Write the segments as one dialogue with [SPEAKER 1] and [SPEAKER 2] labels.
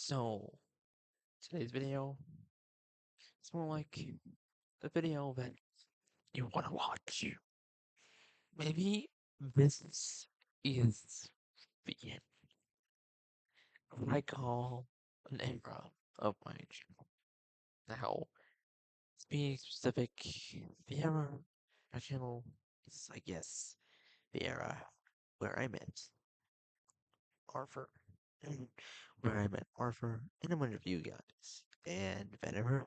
[SPEAKER 1] So, today's video is more like the video that you want to watch. Maybe this is the end. What I call an era of my channel. Now, to be specific, the era of my channel is, I guess, the era where I met Arthur. And where I met Arthur and a bunch of you guys. And whenever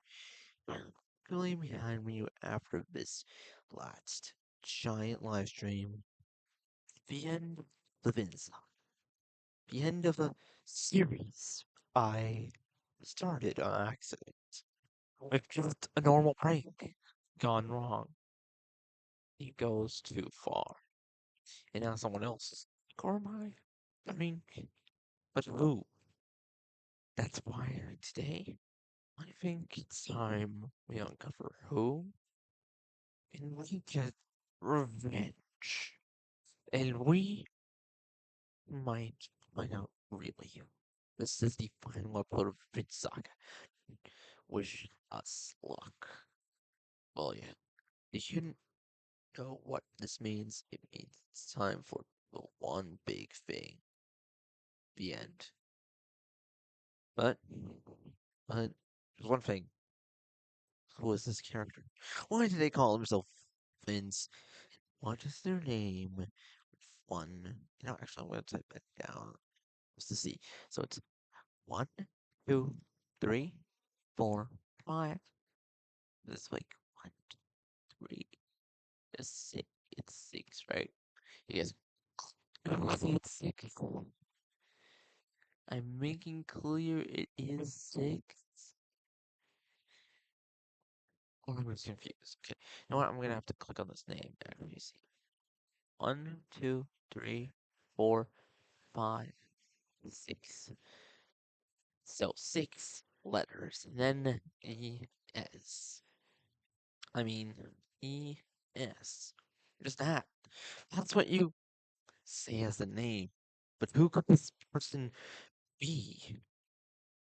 [SPEAKER 1] really behind me after this last giant live stream, the end of the Vinza, the end of the series I started on accident with just a normal prank gone wrong. It goes too far, and now someone else is like, or my prank, but who? That's why today I think it's time we uncover who and we get revenge. And we might find out really. This is the final upload of Vince Saga. Wish us luck. Well, yeah. If you know what this means, it means it's time for the one big thing. The end. But, but, there's one thing. Who is this character? Why do they call himself Vince? What is their name? One. Actually, I'm gonna type that down just to see. So it's 1, 2, 3, 4, 5. This like 1, 3, six. It's 6, right? Yes. I think it's 6. I'm making clear it is 6. Or I'm just confused. Okay. You know what? I'm gonna have to click on this name. Let me see. 1, 2, 3, 4, 5, 6. So 6 letters. Then E-S. I mean, E-S. Just that. That's what you say as the name. But who could this person be?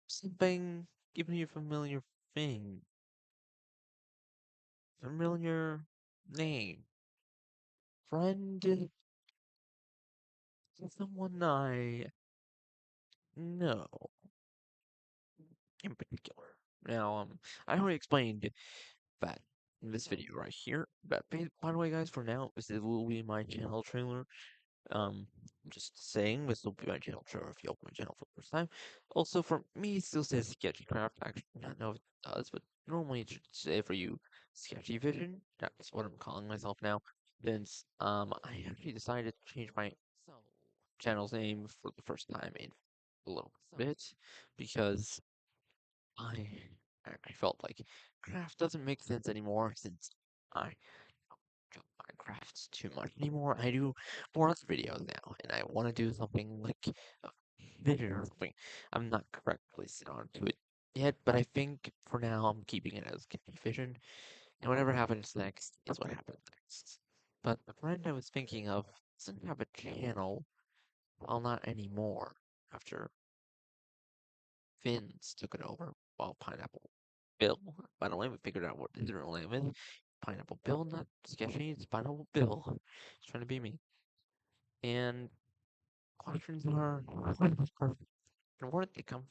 [SPEAKER 1] Something giving you a familiar thing. Familiar name. Friend. Someone I know in particular. Now, I already explained that in this video right here. But by the way, guys, for now, this will be my channel trailer. Um, just saying, this will be my channel trailer if you open my channel for the first time. Also, for me, it still says Sketchy Craft. Actually, I don't know if it does, but normally it should say for you Sketchy Vision. That's what I'm calling myself now. Since I actually decided to change my channel's name for the first time in a little bit because I I felt like craft doesn't make sense anymore since I don't Minecraft too much anymore. I do more other videos now, and I want to do something like a video or something. I'm not correctly set on to it yet, but I think for now I'm keeping it as Vision, and whatever happens next is what happens next. But the friend I was thinking of doesn't have a channel, well, not anymore, after Finns took it over, while Pineapple Bill. By the way, we figured out what his real name is. Pineapple Bill, not Sketchy, it's Pineapple Bill. He's trying to be me. And questions are, where did they come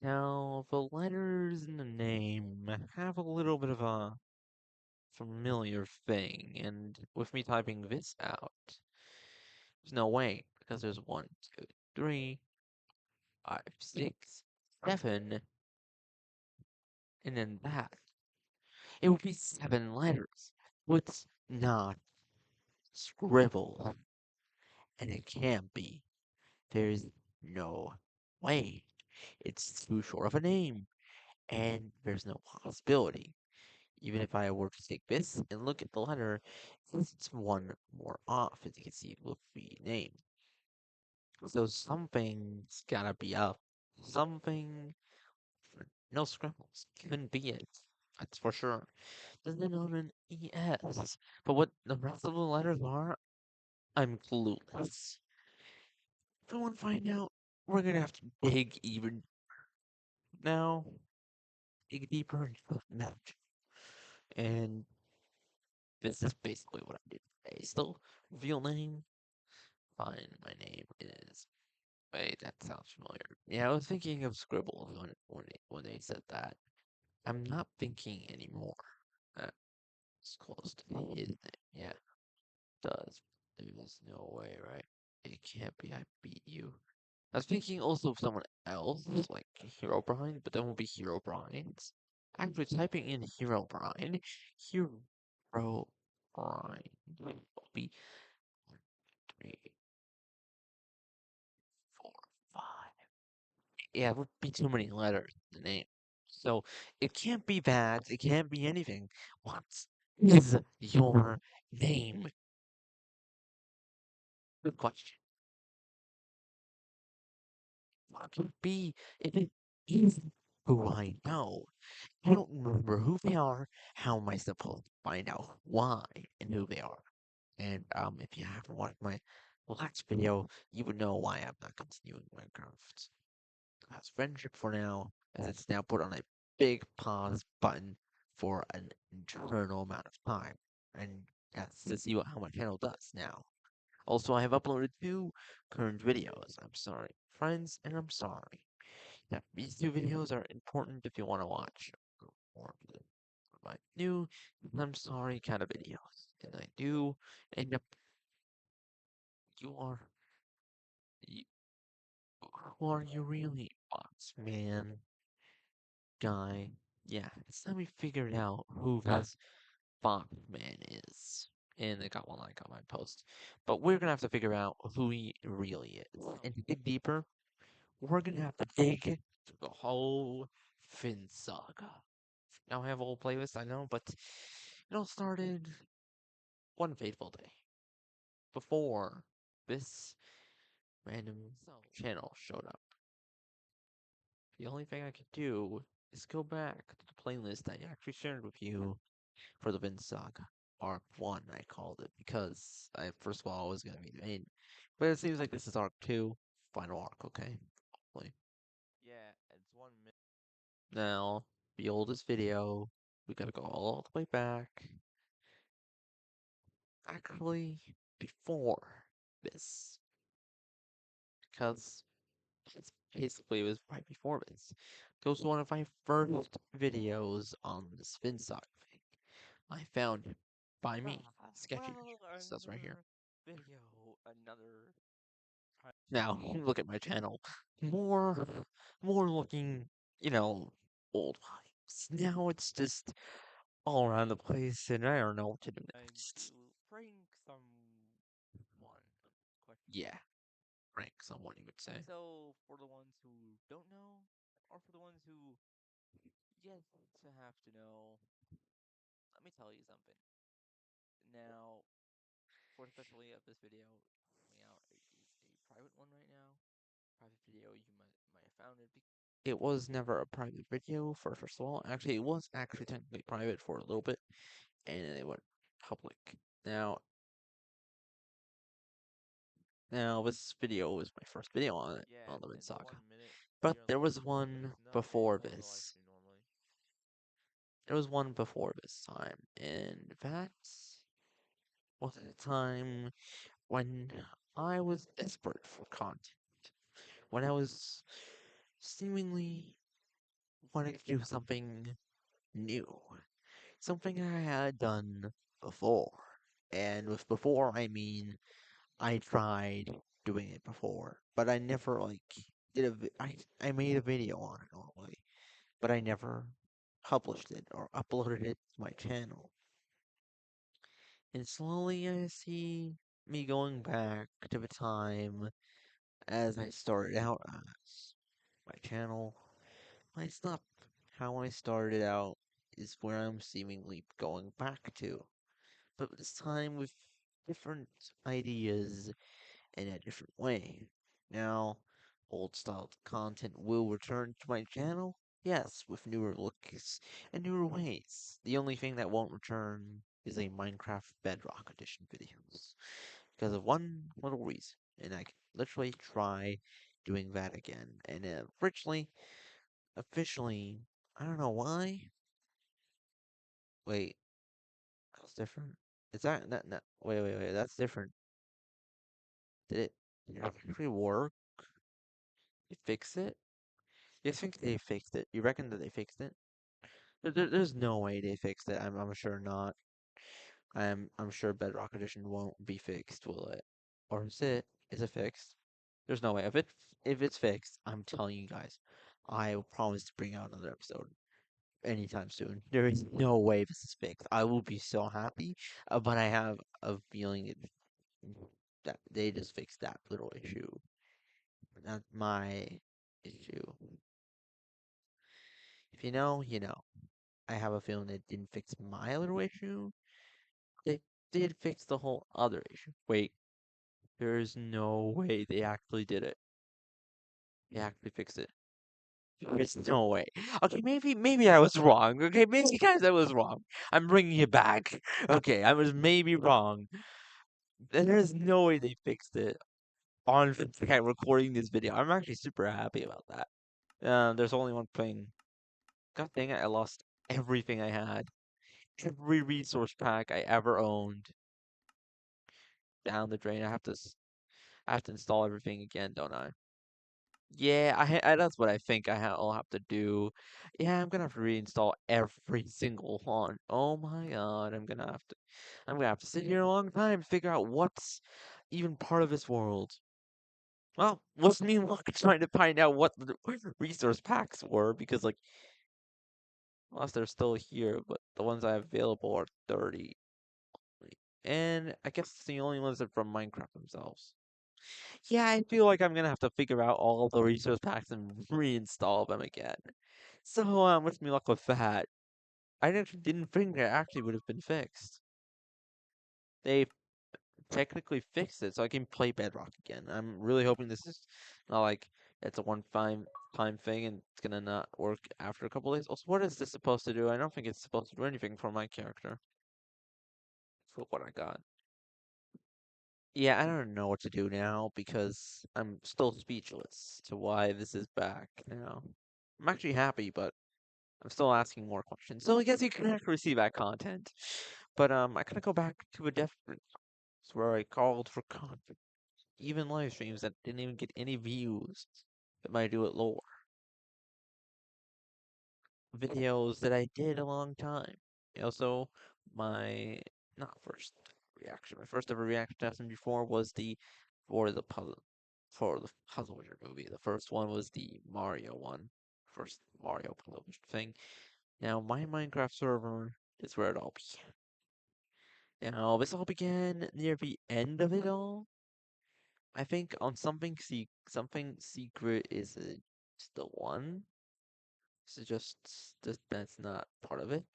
[SPEAKER 1] from? Now, the letters in the name have a little bit of a familiar thing, and with me typing this out, there's no way, because there's 1, 2, 3, 5, 6, 7, and then that. It would be 7 letters. It's not scribbled, and it can't be. There's no way. It's too short of a name, and there's no possibility. Even if I were to take this and look at the letter, it's one more off, as you can see with the name. So something's gotta be up. Something. No scribbles. Couldn't be it. That's for sure. Doesn't it own an ES? But what the rest of the letters are, I'm clueless. If you want to find out, we're gonna have to dig even now, dig deeper into the map. And this is basically what I did today. Still, real name, fine. My name is. Wait, that sounds familiar. Yeah, I was thinking of Scribble when they said that. I'm not thinking anymore. That's close to his name. Yeah, does. There's no way, right? It can't be. I beat you. I was thinking also of someone else, like Hero Brian, but that won't be Hero Brian's. Actually, typing in Hero Brian, Hero Brian will be 1, 2, 3, 4, 5. Yeah, it would be too many letters in the name. So it can't be bad. It can't be anything. What is your name? Good question. What could it be if it is who I know? I don't remember who they are. How am I supposed to find out why and who they are? And if you haven't watched my last video, you would know why I'm not continuing Minecraft as friendship for now, as it's now put on a big pause button for an eternal amount of time. And that's to see how my channel does now. Also, I have uploaded 2 current videos. I'm sorry, friends, and I'm sorry. Yeah, these 2 videos are important if you want to watch more of my new I'm sorry kind of videos. And I do end up you are you, who are you really, bots, man, guy? Yeah, it's time we figured out who this bot man is. And it got one like on my post. But we're gonna have to figure out who he really is. And to dig deeper, we're gonna have to dig through the whole Finn saga. Now I have a whole playlist, I know, but it all started one fateful day before this random channel showed up. The only thing I could do is go back to the playlist I actually shared with you for the Vince Saga. Arc 1, I called it, because I first of all was going to be the main. But it seems like this is Arc 2, final arc, okay? Hopefully. Yeah, it's 1 minute. Now, the oldest video, we gotta go all the way back. Actually, before this, because it's basically it was right before this. Goes to one of my first videos on the spin sock thing. I found him by me. Sketchy. That's right here. Video, another. Now look at my channel. More, more looking, old vibes. Now it's just all around the place, and I don't know what to do next. Prank someone. Yeah, prank someone, you would say. So, for the ones who don't know, or for the ones who yet to have to know, let me tell you something. Now, for especially of this video coming out, it is a private one right now. Private video, you might have found it. It was never a private video for first of all. Actually, it was actually technically private for a little bit, and then it went public. Now this video was my first video on it on the Wind Saga, but there was one before this. There was one before this time, and that was at a time when I was desperate for content. When I was seemingly wanting to do something new. Something I had done before. And with before, I mean, I tried doing it before, but I never, did I made a video on it normally, but I never published it or uploaded it to my channel. And slowly I see me going back to the time as I started out as my channel. It's not how I started out is where I'm seemingly going back to, but this time with different ideas in a different way. Now, old style content will return to my channel, yes, with newer looks and newer ways. The only thing that won't return is a Minecraft Bedrock Edition videos because of one little reason, and I can literally try doing that again. And originally, officially, I don't know why. Wait, that's different. Is that no, wait, that's different. Did it actually work? You fix it? You think they fixed it? You reckon that they fixed it? There's no way they fixed it. I'm sure not. I'm sure Bedrock Edition won't be fixed, will it? Or is it? Is it fixed? There's no way. If it's fixed, I'm telling you guys, I will promise to bring out another episode anytime soon. There is no way this is fixed. I will be so happy, but I have a feeling that they just fixed that little issue. Not my issue. If you know, you know. I have a feeling they didn't fix my little issue. They did fix the whole other issue. Wait, there's no way they actually did it. They actually fixed it. There's no way. Okay, maybe I was wrong. Okay, maybe guys I was wrong. I'm bringing it back. Okay, I was maybe wrong. There's no way they fixed it on recording this video. I'm actually super happy about that. There's only one thing. God dang it, I lost everything I had. Every resource pack I ever owned down the drain. I have to install everything again, don't I? Yeah, that's what I think I'll have to do. Yeah, I'm gonna have to reinstall every single one. Oh my God, I'm gonna have to sit here a long time to figure out what's even part of this world. Well, what's me and luck trying to find out what the resource packs were because like, unless they're still here, but the ones I have available are 30. And I guess the only ones are from Minecraft themselves. Yeah, I feel like I'm gonna have to figure out all the resource packs and reinstall them again. So, wish me luck with that. I actually didn't think it actually would have been fixed. They technically fixed it, so I can play Bedrock again. I'm really hoping this is not like it's a one-time thing and it's gonna not work after a couple days. Also, what is this supposed to do? I don't think it's supposed to do anything for my character. For what I got. Yeah, I don't know what to do now because I'm still speechless to why this is back now. I'm actually happy, but I'm still asking more questions. So I guess you can actually see that content. But I gotta go back to a different where I called for content. Even live streams that didn't even get any views that might do it lower. Videos that I did a long time. Also, my not first reaction. My first ever reaction to SM4 was for the puzzle for the Puzzle Wizard movie. The first one was the Mario one. First Mario Puzzle Wizard thing. Now my Minecraft server is where it all began. Now this all began near the end of it all. I think on something secret is the one. So that's not part of it.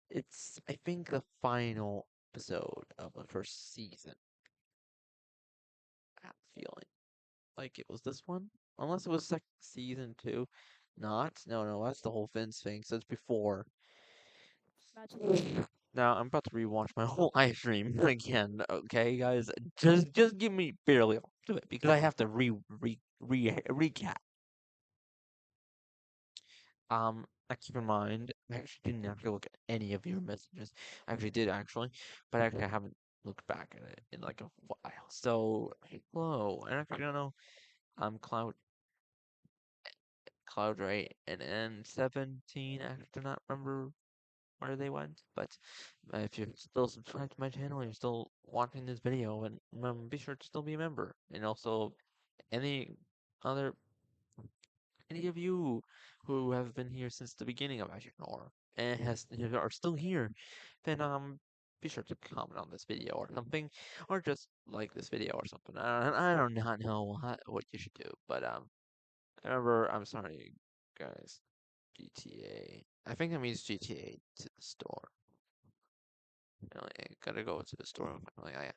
[SPEAKER 1] It's I think the final episode of the first season. I have a feeling like it was this one, unless it was season two. Not no, that's the whole Vince thing. So it's before. Now I'm about to rewatch my whole live stream again. Okay, guys, just give me barely up to it because I have to recap. I keep in mind, I actually didn't actually look at any of your messages. I actually did actually, but actually I haven't looked back at it in like a while. So hello, I actually don't know. Cloud Ray and N17. I do not remember where they went, but if you're still subscribed to my channel and you're still watching this video, and be sure to still be a member. And also, any other any of you who have been here since the beginning of Azure Nor and are still here, then be sure to comment on this video or something, or just like this video or something. I do not know what you should do, but remember, I'm sorry, guys. GTA. I think that means GTA to the store. I gotta go to the store. Like,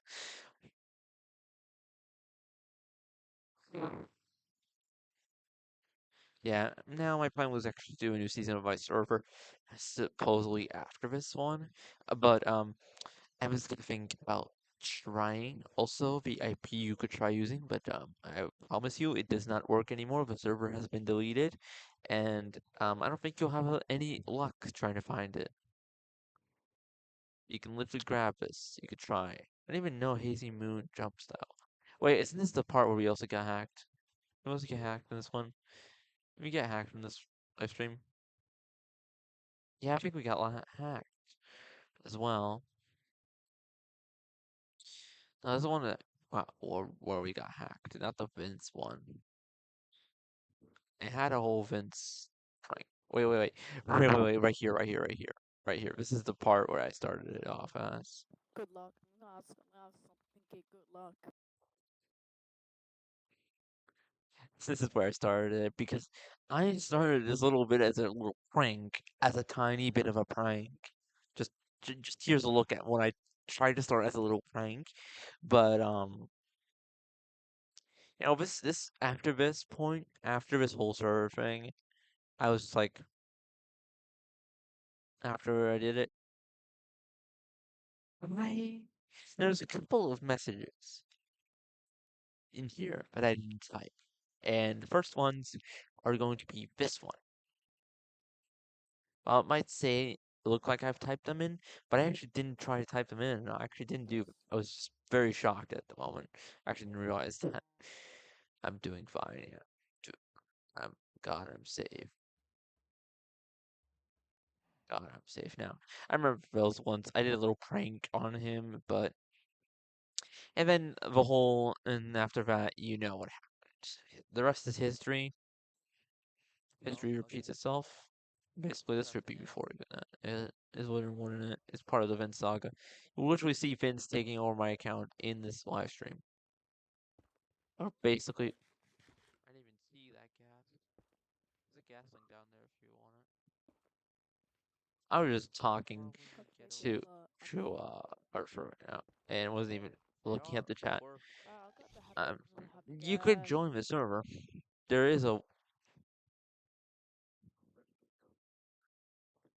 [SPEAKER 1] yeah, now my plan was actually to do a new season of my server, supposedly after this one. But I was gonna think about trying also the IP you could try using, but I promise you it does not work anymore. The server has been deleted, and I don't think you'll have any luck trying to find it. You can literally grab this. You could try. I don't even know Hazy Moon jump style. Wait, isn't this the part where we also got hacked? We also get hacked in this one. We get hacked in this live stream. Yeah, I think we got hacked as well. No, this is the one that or where we got hacked, not the Vince one. It had a whole Vince prank. Wait, right here. This is the part where I started it off as.
[SPEAKER 2] Good luck. I'm gonna have something. Okay, good luck.
[SPEAKER 1] This is where I started it because I started this little bit as a little prank, as a tiny bit of a prank. Just, just here's a look at what I tried to start as a little prank, but this after this point, after this whole server thing, I was like, after I did it, I there's a couple of messages in here that I didn't type, and the first ones are going to be this one. Well, it might say look like I've typed them in, but I actually didn't try to type them in. I actually didn't do. I was just very shocked at the moment. I actually didn't realize that I'm doing fine. Yeah, Do- I'm God, I'm safe. God, I'm safe now. I remember those once. I did a little prank on him, but and then and after that, you know what happened. The rest is history. History repeats itself. Basically, this should be before even that. It is what in it. It's part of the Vince saga. You'll literally see Vince taking over my account in this live stream. Or basically, I didn't even see that gas. There's a gas link down there if you want it. I was just talking
[SPEAKER 2] Okay,
[SPEAKER 1] to
[SPEAKER 2] I'm
[SPEAKER 1] to Arthur right now, and wasn't even looking at the chat.
[SPEAKER 2] I got the happy.
[SPEAKER 1] Um,
[SPEAKER 2] I'm happy
[SPEAKER 1] you could
[SPEAKER 2] gas.
[SPEAKER 1] join the server. There is a.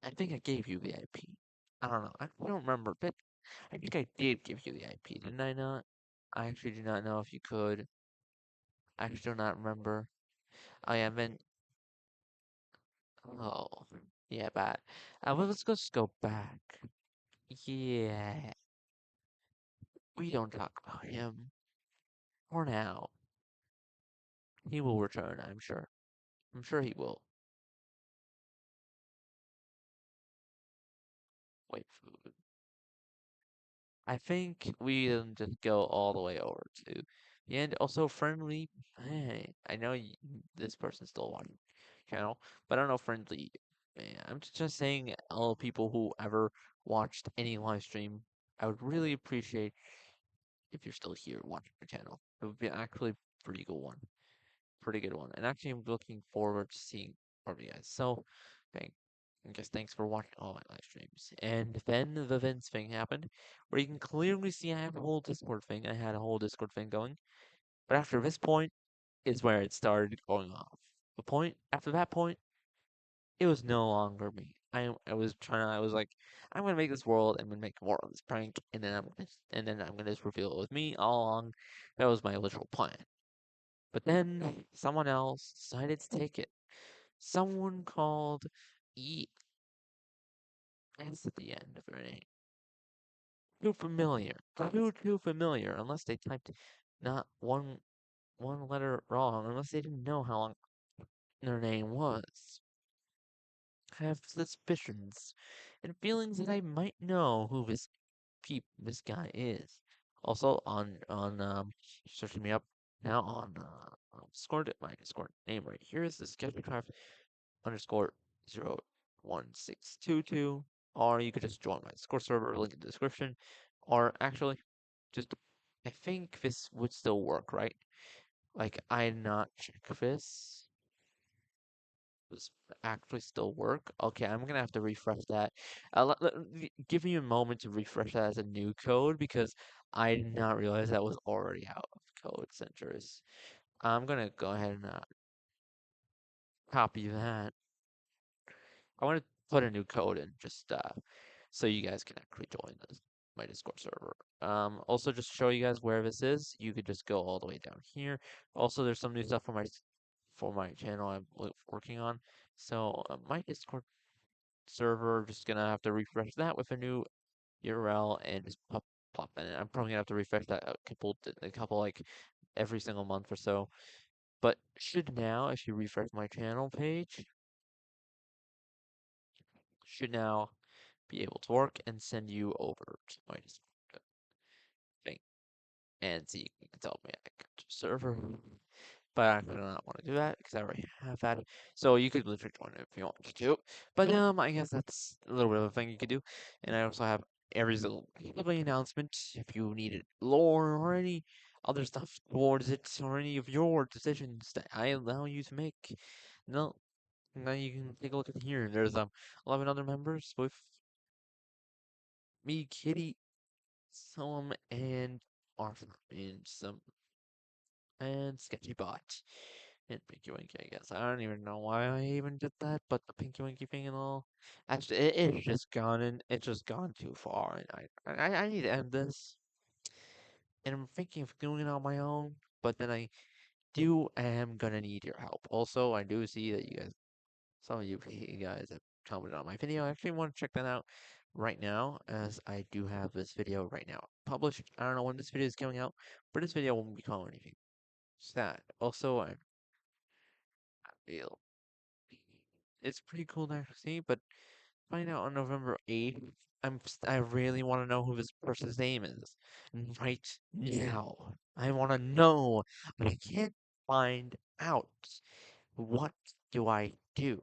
[SPEAKER 1] I think I gave you the IP. I don't know. I don't remember, but I think I did give you the IP, didn't I not? I actually do not know if you could. I actually do not remember. Oh yeah, then. Oh, yeah, bad. Well, let's just go back. Yeah, we don't talk about him for now. He will return, I'm sure. I'm sure he will. Wait, food. I think we then just go all the way over to the end. Also, friendly. Hey, I know this person's still watching channel, but I don't know friendly. I'm just saying, all people who ever watched any live stream, I would really appreciate if you're still here watching the channel. It would be actually a pretty good one, pretty good one. And actually, I'm looking forward to seeing from you guys. So, thank, I guess thanks for watching all my live streams. And then the events thing happened, where you can clearly see I have a whole Discord thing. I had a whole Discord thing going. But after this point is where it started going off. The point after that point, it was no longer me. I was like, I'm gonna make this world. I'm gonna make more of this prank, and then I'm gonna just reveal it was me all along. That was my literal plan. But then someone else decided to take it. Someone called E. S at the end of their name. Too familiar. Too familiar. Unless they typed not one letter wrong. Unless they didn't know how long their name was. I have suspicions and feelings that I might know who this guy is. Also on searching me up now on Discord. My Discord name right here is the Sketchcraft underscore 01622. Or you could just join my Discord server, link in the description. Or actually, just I think this would still work, right? Like I not check this. Does actually still work? Okay, I'm gonna have to refresh that. Give me a moment to refresh that as a new code because I did not realize that was already out of code centers. I'm gonna go ahead and copy that. I want to put a new code in just so you guys can actually join my Discord server. Also just to show you guys where this is, you could just go all the way down here. Also, there's some new stuff for my channel I'm working on. So my Discord server, just gonna have to refresh that with a new URL and just plop that in. I'm probably gonna have to refresh that a couple like every single month or so. But should now, if you refresh my channel page, should now be able to work and send you over to my Discord thing. And see, you can tell me I got your server. But I do not want to do that because I already have that. So you could literally join it if you want to. But I guess that's a little bit of a thing you could do. And I also have every little lovely announcement if you needed lore or any other stuff towards it or any of your decisions that I allow you to make. No, now you can take a look at here. There's 11 other members with me, Kitty, some, and Arthur, and some, and Sketchy Bot. And Pinky Winky, I guess. I don't even know why I even did that, but the Pinky Winky thing and all. Actually, it's just gone and it's just gone too far, and I need to end this. And I'm thinking of doing it on my own, but then I am gonna need your help. Also, I do see that some of you guys have commented on my video. I actually want to check that out right now, as I do have this video right now published. I don't know when this video is coming out, but this video won't be called anything sad. Also, I feel it's pretty cool to actually see, but find out on November 8th. I really want to know who this person's name is. Right now. I want to know. I can't find out. What do I do?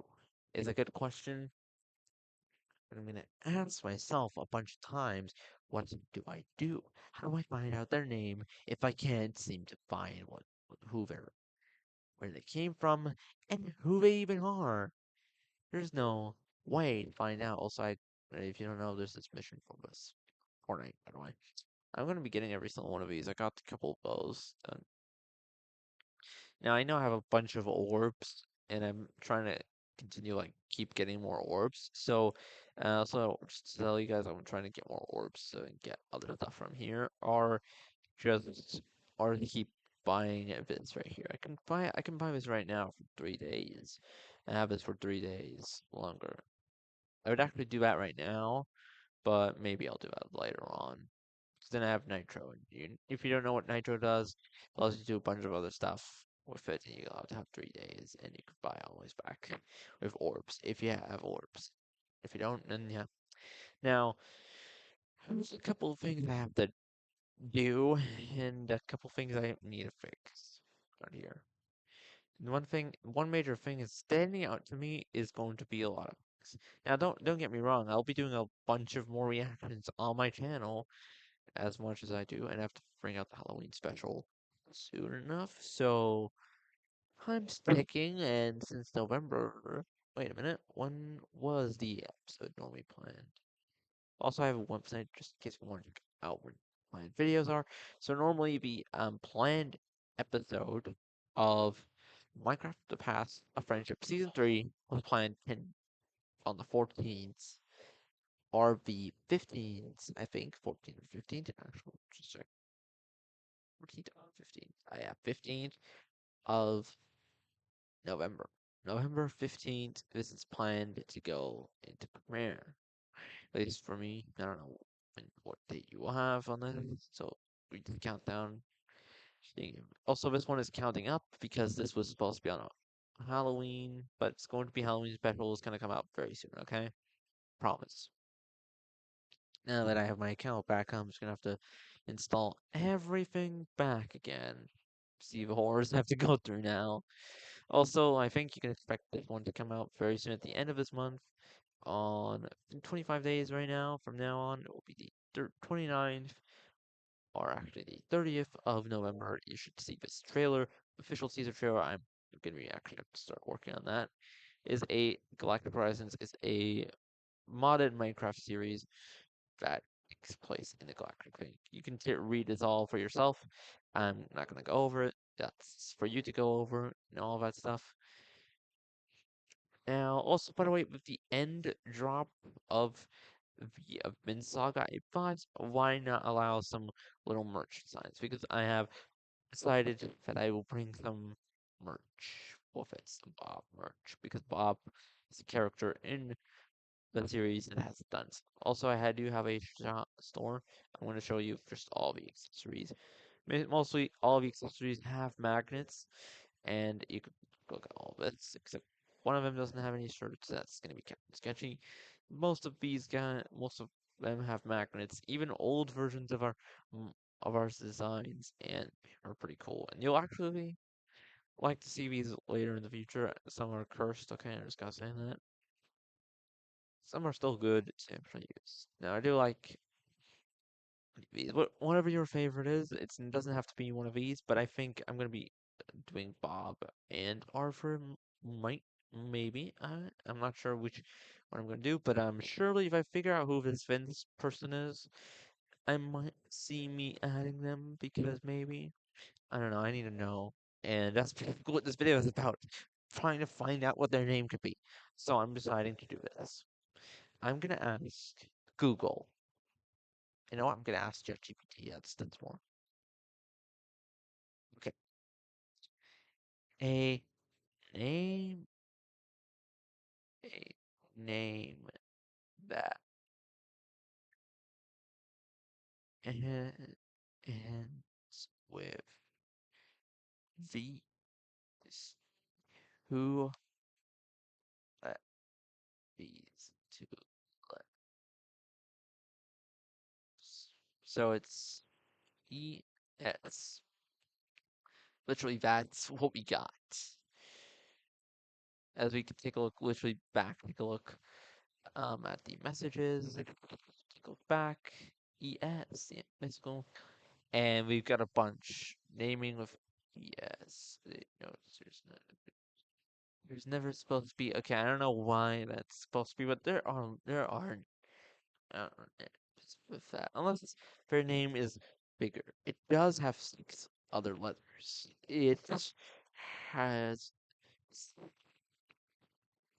[SPEAKER 1] Is a good question. I'm going to ask myself a bunch of times, what do I do? How do I find out their name if I can't seem to find who they're, where they came from, and who they even are? There's no way to find out. Also, if you don't know, there's this mission for this Fortnite, by the way. I'm gonna be getting every single one of these. I got a couple of those done. Now I know I have a bunch of orbs, and I'm trying to continue keep getting more orbs. So, also just to tell you guys, I'm trying to get more orbs so I can get other stuff from here, just or keep buying this right here. I can buy this right now for 3 days. And have this for 3 days longer. I would actually do that right now, but maybe I'll do that later on. 'Cause then I have Nitro, and if you don't know what Nitro does, it allows you to do a bunch of other stuff with it, and you have to have 3 days, and you can buy all these back with orbs, if you have orbs. If you don't, then yeah. Now, there's a couple of things I have to do, and a couple things I need to fix on here. And one major thing is standing out to me is going to be a lot of things. Now, don't get me wrong. I'll be doing a bunch of more reactions on my channel as much as I do, and I have to bring out the Halloween special soon enough. So I'm sticking, and since November, wait a minute, when was the episode normally planned? Also, I have a website just in case you want to check out where planned videos are. So normally the planned episode of Minecraft: The Path of Friendship Season 3 was planned on the 14th or the 15th, I think, 14th or 15th, actually, just check. 14th or 15th. I have 15th of November. November 15th, this is planned to go into premiere. At least for me. I don't know what date you will have on this. So we can count down. Also, this one is counting up because this was supposed to be on a Halloween, but it's going to be Halloween special. It's going to come out very soon, okay? Promise. Now that I have my account back, I'm just going to have to install everything back again. See the horrors I have to go through now. Also, I think you can expect this one to come out very soon at the end of this month. On 25 days right now, from now on, it will be the 29th, or actually the 30th of November. You should see this trailer, official teaser trailer. I'm gonna be actually have to start working on that. Is a Galactic Horizons is a modded Minecraft series that takes place in the Galactic thing. You can read this all for yourself. I'm not gonna go over it. That's for you to go over and all that stuff. Now, also, by the way, with the end drop of the Vinland Saga, but why not allow some little merch designs? Because I have decided that I will bring some merch with it, some Bob merch, because Bob is a character in the series that has done. Also, I do have a shop store. I'm going to show you just all the accessories. Mostly all the accessories have magnets, and you can look at all of this, except one of them doesn't have any shirts. That's going to be kind of sketchy. Most of them have magnets. Even old versions of our designs and are pretty cool. And you'll actually like to see these later in the future. Some are cursed. Okay, I just gotta say that. Some are still good to actually use. Now I do like whatever your favorite is. It doesn't have to be one of these, but I think I'm gonna be doing Bob and Arthur. Might maybe I'm not sure which what I'm gonna do, but surely if I figure out who this Vince person is, I might see me adding them because maybe I don't know. I need to know, and that's what this video is about. Trying to find out what their name could be. So I'm deciding to do this. I'm gonna ask Google. You know what? I'm gonna ask ChatGPT. That's more. Okay. A name, a name that ends with V. Who let these two letters? So it's ES. Literally, that's what we got. As we can take a look, literally back, take a look at the messages. Take a look back. ES, yeah, let's go. And we've got a bunch naming with ES. No, there's never supposed to be. Okay, I don't know why that's supposed to be, but there are uh, with that unless their name is bigger. It does have six other letters. It has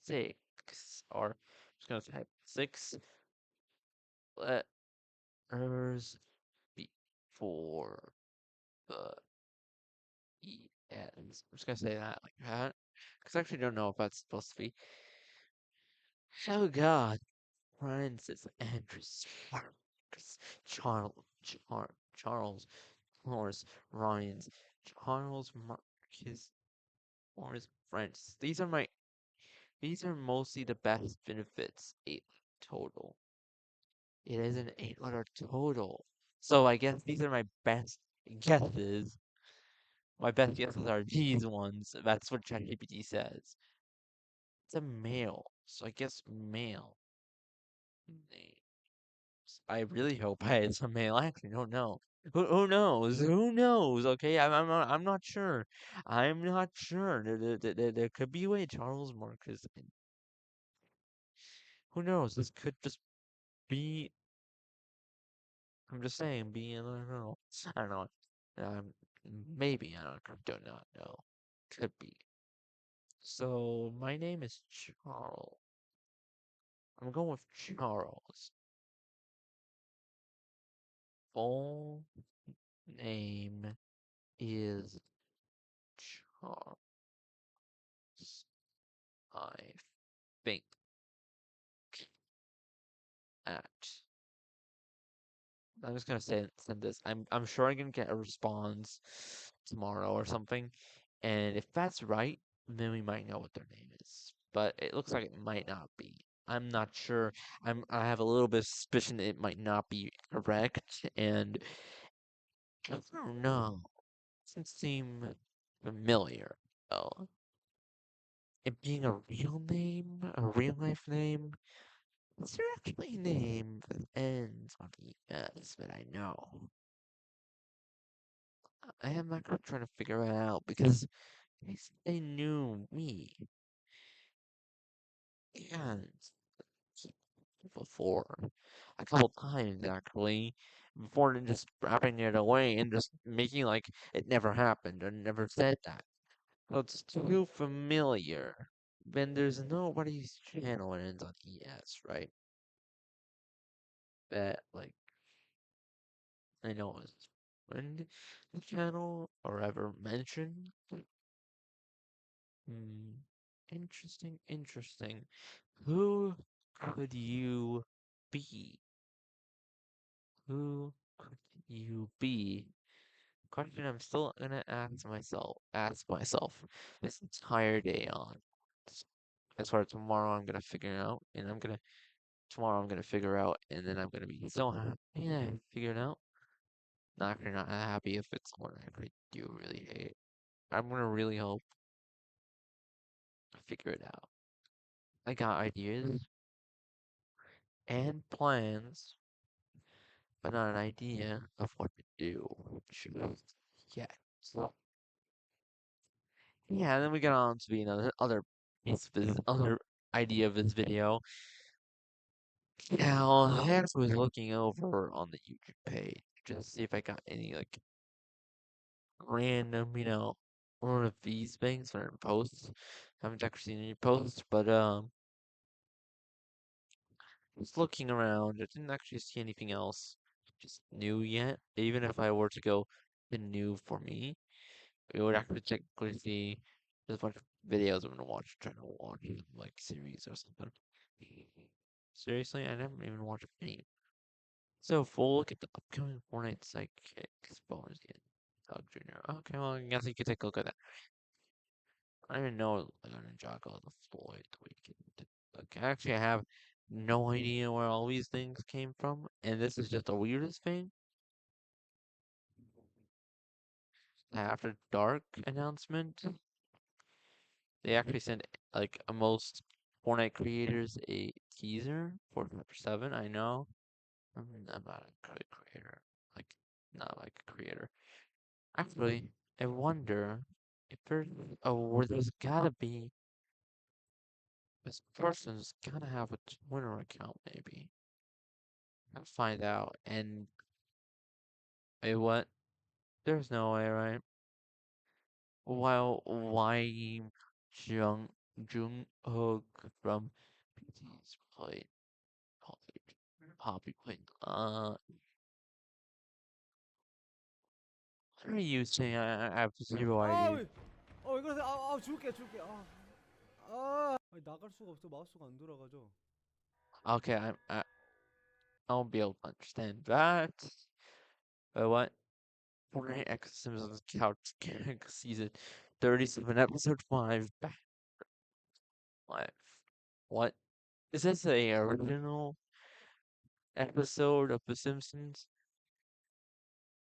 [SPEAKER 1] six, or I'm just gonna type six letters before the E ends. I'm just gonna say that like that because I actually don't know if that's supposed to be. Oh God, Francis Andrews Marcus Charles Morris Ryans Charles Marcus Morris Francis. These are mostly the best benefits. 8 total. It is an 8 letter total. So I guess these are my best guesses. My best guesses are these ones. That's what ChatGPT says. It's a male, so I guess male names. I really hope it's a male. I actually don't know. Who knows? Who knows? Okay, I'm not sure. I'm not sure. There could be a way Charles Marcus. Who knows? This could just be. I'm just saying. Be. I don't know. I don't know. Maybe I do not know. Could be. So my name is Charles. I'm going with Charles. Full name is Charles. I think at. I'm just gonna send this. I'm sure I'm gonna get a response tomorrow or something, and if that's right, then we might know what their name is. But it looks like it might not be. I'm not sure. I have a little bit of suspicion it might not be correct, and I don't know. Doesn't seem familiar though. It being a real name, a real life name. Is there actually a name that ends on ES that I know? I am not trying to figure it out because they knew me and before a couple times actually before then just wrapping it away and just making like it never happened or never said that. So it's too familiar. Then there's nobody's channel that ends on ES, right? that like I know was friend the channel or ever mentioned. Hmm. Interesting, interesting. Who could you be? Who could you be? Question I'm still gonna ask myself this entire day on. As far as tomorrow I'm gonna figure it out and I'm gonna figure out and then I'm gonna be so happy that I figured it out. Not happy if it's one I really do really hate. I'm gonna really hope I figure it out. I got ideas and plans, but not an idea of what to do just yet. So yeah, and then we get on to another other piece of this other idea of this video. Now, I actually was looking over on the YouTube page just to see if I got any like random, one of these things or posts. Haven't actually seen any posts, but just looking around, I didn't actually see anything else just new yet. Even if I were to go to new for me, it would actually technically see just a bunch of videos I'm gonna watch, trying to watch like series or something. Seriously, I never even watched any. So full look at the upcoming Fortnite Sidekicks bonus in Doug Jr. Okay, well I guess you could take a look at that. I don't even know Ninjago the Floyd Weekend. Okay, actually I have no idea where all these things came from, and this is just the weirdest thing. After dark announcement, they actually sent like a most Fortnite creators a teaser for Chapter 7. I know. I'm not a good creator. Like not like a creator. Actually, I wonder if there's there's gotta be this person's gotta have a Twitter account maybe. I'll find out and what? There's no way, right? While why Jung Hook from PT's played Poppy played what are you saying? I have zero idea.
[SPEAKER 3] 아우, 이거 줄게. 아니, 나갈 수가 없어. 마우스가 안 돌아가죠.
[SPEAKER 1] Okay, I'll be able to understand that. But what? Fortnite X Sims on the Couch season 37 episode 5 back live. What? Is this a original episode of The Simpsons?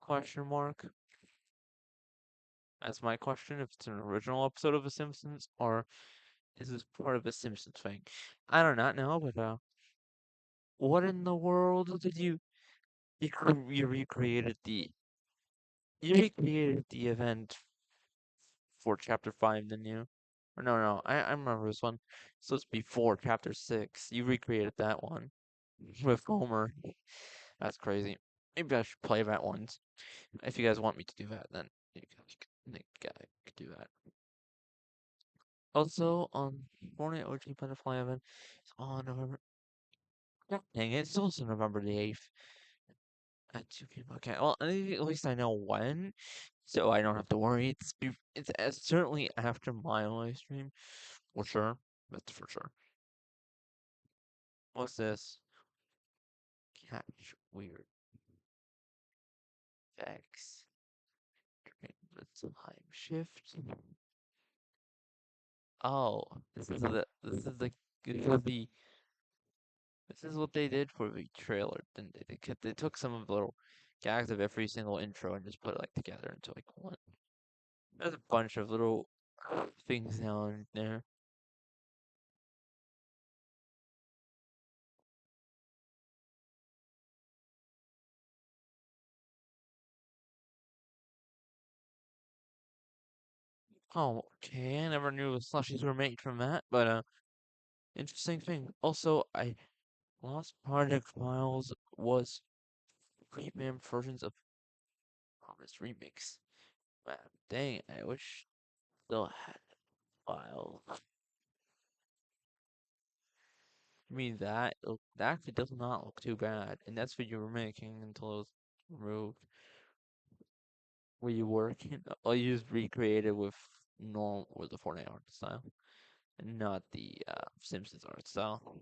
[SPEAKER 1] Question mark. That's my question. If it's an original episode of The Simpsons, or is this part of the Simpsons thing? I do not know, but what in the world did you recreated the event for chapter 5, didn't you? Or no, I remember this one. So it's before chapter 6. You recreated that one with Homer. That's crazy. Maybe I should play that once. If you guys want me to do that, then you could do that. Also, on Fortnite OG Butterfly event, it's on November. Dang it, it's also November the 8th at 2 p.m. Okay, well, at least I know when, so I don't have to worry. It's certainly after my live stream, for sure. That's for sure. What's this? Catch weird effects. Time shift. Oh, this is the this is what they did for the trailer, didn't they? They took some of the little gags of every single intro and just put it like together into like one. There's a bunch of little things down there. Oh, okay. I never knew slushies were made from that, but interesting thing. Also, I Lost Project Files was premium versions of Promise Remix. Man, dang, I wish still had files. I mean, that actually does not look too bad, and that's what you were making until it was removed. Where you work, well, you just recreate it with normal with the Fortnite art style, and not the Simpsons art style.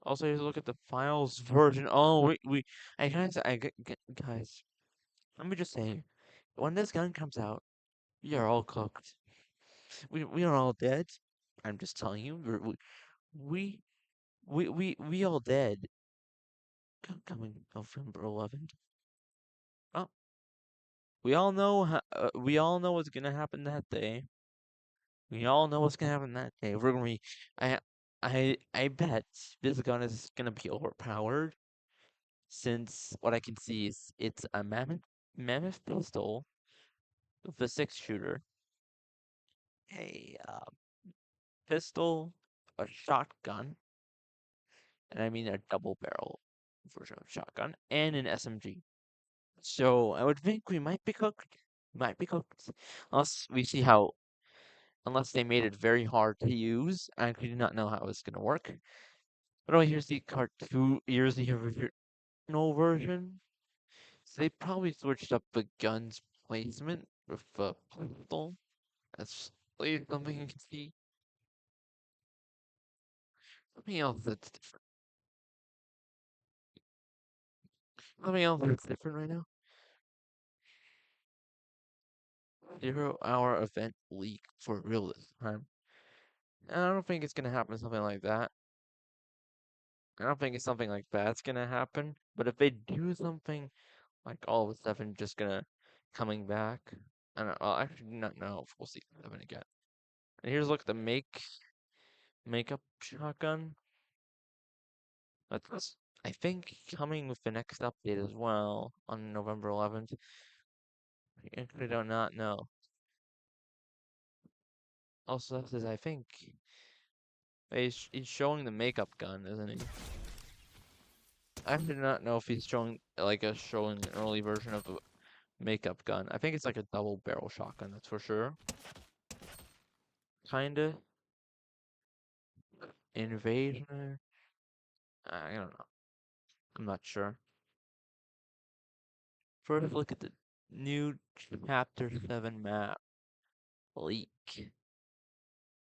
[SPEAKER 1] Also, here's a look at the files version. Oh, guys, let me just say, when this gun comes out, we are all cooked. We are all dead. I'm just telling you, we we all dead. Coming November 11th. Oh, we all know what's gonna happen that day. We all know what's gonna happen that day. We're gonna be, I I bet this gun is gonna be overpowered since what I can see is it's a mammoth pistol with a 6 shooter, a pistol, a shotgun, and I mean a double barrel version of shotgun, and an SMG. So I would think we might be cooked. Might be cooked. Unless we see how, unless they made it very hard to use. I actually do not know how it's gonna work. But oh, here's the cartoon. Here's the original version. So they probably switched up the gun's placement with the pistol. That's really something you can see. Something else that's different. Something else that's different right now. 0 hour event leak for real this time. I don't think it's gonna happen something like that. I don't think it's something like that's gonna happen. But if they do something like all of a sudden just gonna coming back, I don't. I'll actually not know if we'll see 7 again. And here's a look at the makeup shotgun. That's I think coming with the next update as well on November 11th. I actually do not know. Also, that says I think he's showing the makeup gun, isn't he? I do not know if he's showing showing an early version of the makeup gun. I think it's like a double barrel shotgun, that's for sure. Kinda. Invasion. I don't know. I'm not sure. First, look at the new Chapter 7 map leak.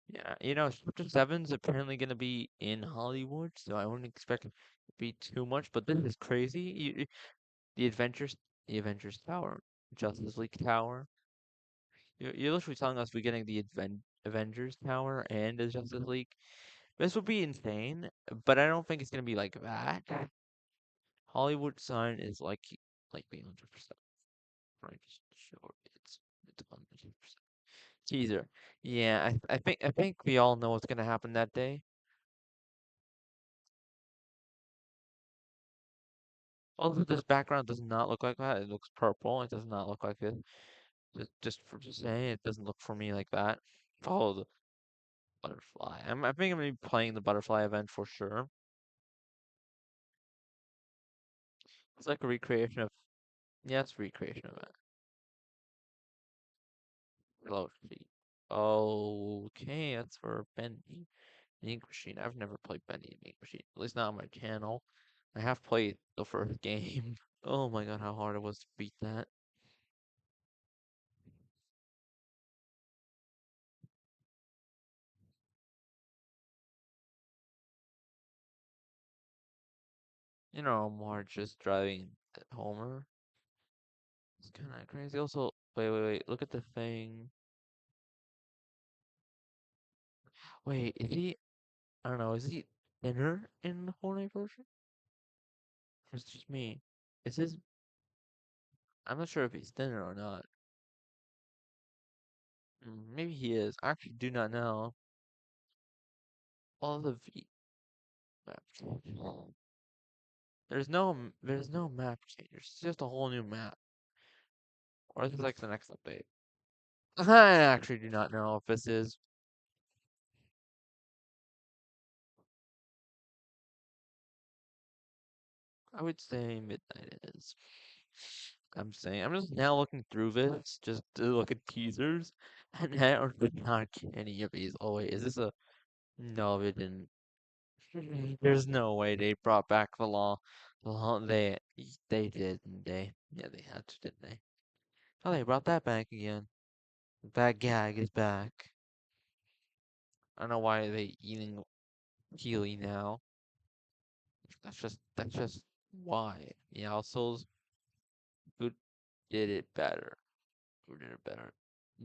[SPEAKER 1] Yeah, Chapter 7's apparently gonna be in Hollywood, so I wouldn't expect it to be too much. But this is crazy. The Adventures, the Avengers Tower, Justice League Tower. You're literally telling us we're getting the Avengers Tower and the Justice League. This would be insane, but I don't think it's gonna be like that. Hollywood sign is likely 100%. Right, just show it's 100%. Teaser. Yeah, I think we all know what's gonna happen that day. Also, this background does not look like that. It looks purple. It does not look like it. Just for just saying, it doesn't look for me like that. Follow the butterfly. I think I'm gonna be playing the butterfly event for sure. It's like a recreation of, yes, recreation of it. Hello, sheet. Okay, that's for Bendy. Ink Machine. I've never played Bendy Ink Machine. At least not on my channel. I have played the first game. Oh my god, how hard it was to beat that. Marge just driving at Homer. It's kind of crazy. Also, wait. Look at the thing. Wait, is he? I don't know. Is he thinner in the Fortnite version? Or is it just me? Is his? I'm not sure if he's thinner or not. Maybe he is. I actually do not know. All the V map changes. There's no map changes. It's just a whole new map. Or is it like the next update? I actually do not know if this is. I would say midnight is. I'm just now looking through this just to look at teasers, and I did not get any of these. Oh wait, is this a? No, it didn't. There's no way they brought back the law. The law they did, didn't they? Yeah, they had to, didn't they? Oh, they brought that back again. That gag is back. I don't know why they eating Healy now. That's just why. Yeah, also who did it better? Who did it better?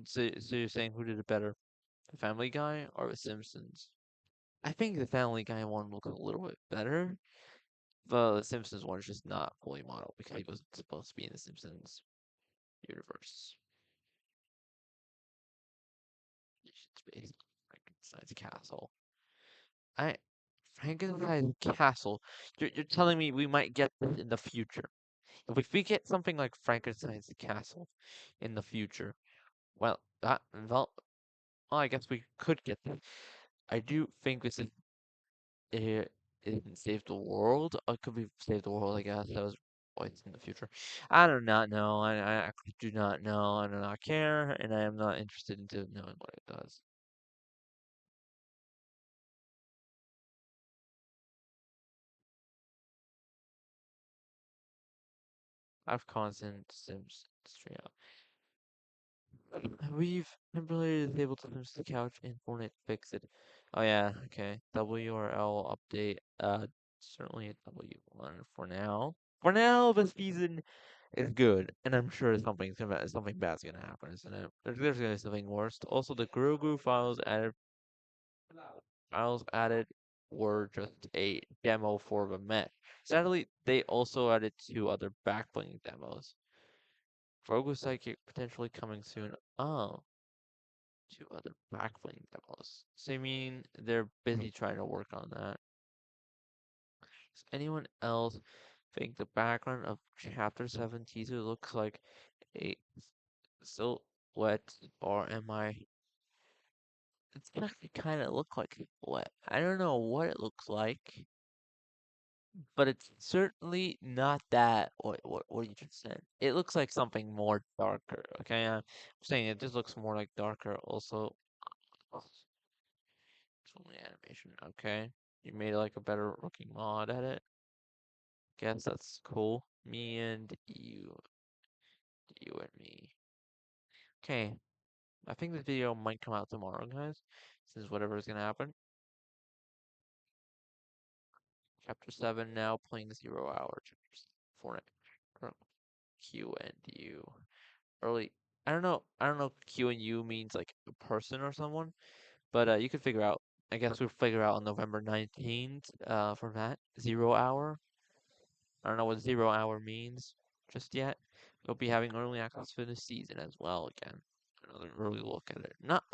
[SPEAKER 1] So you're saying who did it better? The Family Guy or The Simpsons? I think the Family Guy one looked a little bit better, but the Simpsons one is just not fully modeled because he wasn't supposed to be in the Simpsons universe. It's based on Frankenstein's castle. I Frankenstein's castle. You're telling me we might get this in the future. If we get something like Frankenstein's castle in the future, well, well, I guess we could get that. I do think this is it didn't save the world. It could be save the world, I guess. That was always in the future. I do not know. I actually do not know. I do not care, and I am not interested into knowing what it does. I've constant Sims straight up. We've temporarily disabled Sims to couch and Fortnite fix it. Oh yeah, okay. W or L update. Certainly a W1 for now. For now, the season is good, and I'm sure something bad's gonna happen, isn't it? There's gonna be something worse. Also, the Grogu files added were just a demo for the Met. Sadly, they also added two other backbling demos. Grogu Psychic potentially coming soon. Oh, two other backbling demos. So you mean they're busy trying to work on that? Does anyone else think the background of Chapter 7 teaser looks like a silhouette, or am I? It's actually kind of look like a silhouette. I don't know what it looks like, but it's certainly not that. What you just said. It looks like something more darker. Okay, I'm saying it just looks more like darker. Also, it's only animation. Okay, you made like a better looking mod at it. Guess that's cool. Me and you and me. Okay, I think this video might come out tomorrow, guys. Since whatever is gonna happen. Chapter 7 now playing 0 hour. Chapter 4 Q and U. Early. I don't know if Q and U means like a person or someone, but you could figure out. I guess we'll figure out on November 19th for that 0 hour. I don't know what 0 hour means just yet. We'll be having early access for this season as well again. Another early look at it. Not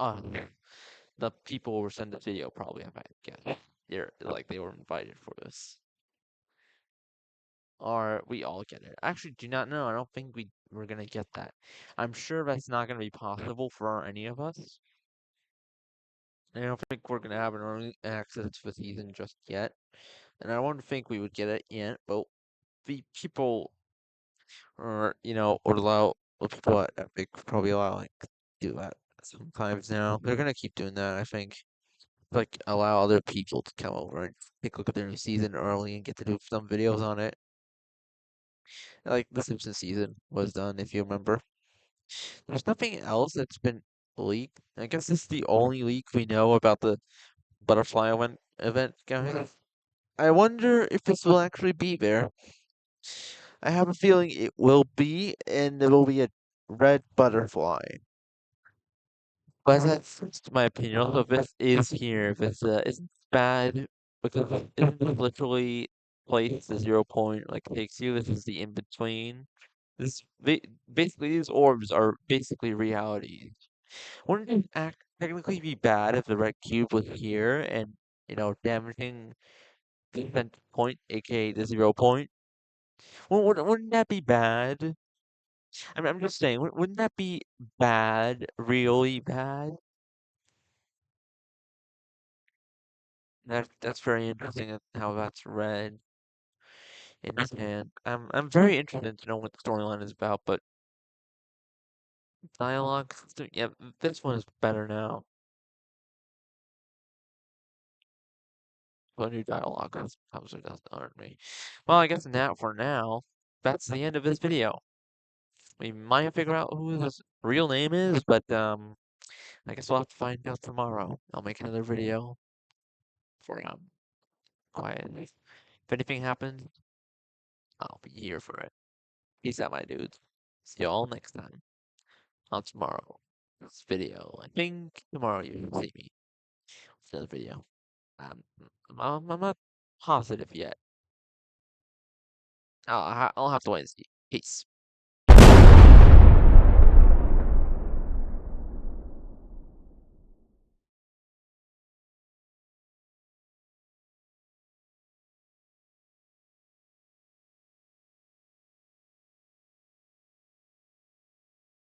[SPEAKER 1] the people who sent the video probably have, I guess. They were invited for this. Or we all get it. Actually, do not know. I don't think we're gonna get that. I'm sure that's not gonna be possible for any of us. I don't think we're gonna have an early access to the season just yet. And I don't think we would get it yet, but the people would allow the people at Epic probably allow like do that sometimes now. They're gonna keep doing that, I think. Like allow other people to come over and take a look at their new season early and get to do some videos on it. Like the Simpsons season was done, if you remember. There's nothing else that's been leaked. I guess this is the only leak we know about the butterfly event, guys. I wonder if this will actually be there. I have a feeling it will be, and it will be a red butterfly. But that's just my opinion. Also, if this is here, if this isn't bad, because isn't this literally place the 0 point like takes you? This is the in between. Basically these orbs are basically reality. Wouldn't it technically be bad if the red cube was here and damaging the center point, aka the 0 point? Wouldn't that be bad? I'm just saying, wouldn't that be bad, really bad? That's very interesting how that's read in his hand. I'm very interested to know what the storyline is about, but dialogue, yeah, this one is better now. put new dialogue. Sometimes it doesn't hurt me. Well, I guess now for now, that's the end of this video. We might figure out who his real name is, but I guess we'll have to find out tomorrow. I'll make another video for quietly. If anything happens, I'll be here for it. Peace out, my dudes. See you all next time on tomorrow's video. I think tomorrow you will see me with another video. I'm not positive yet. I'll have to wait and see. Peace.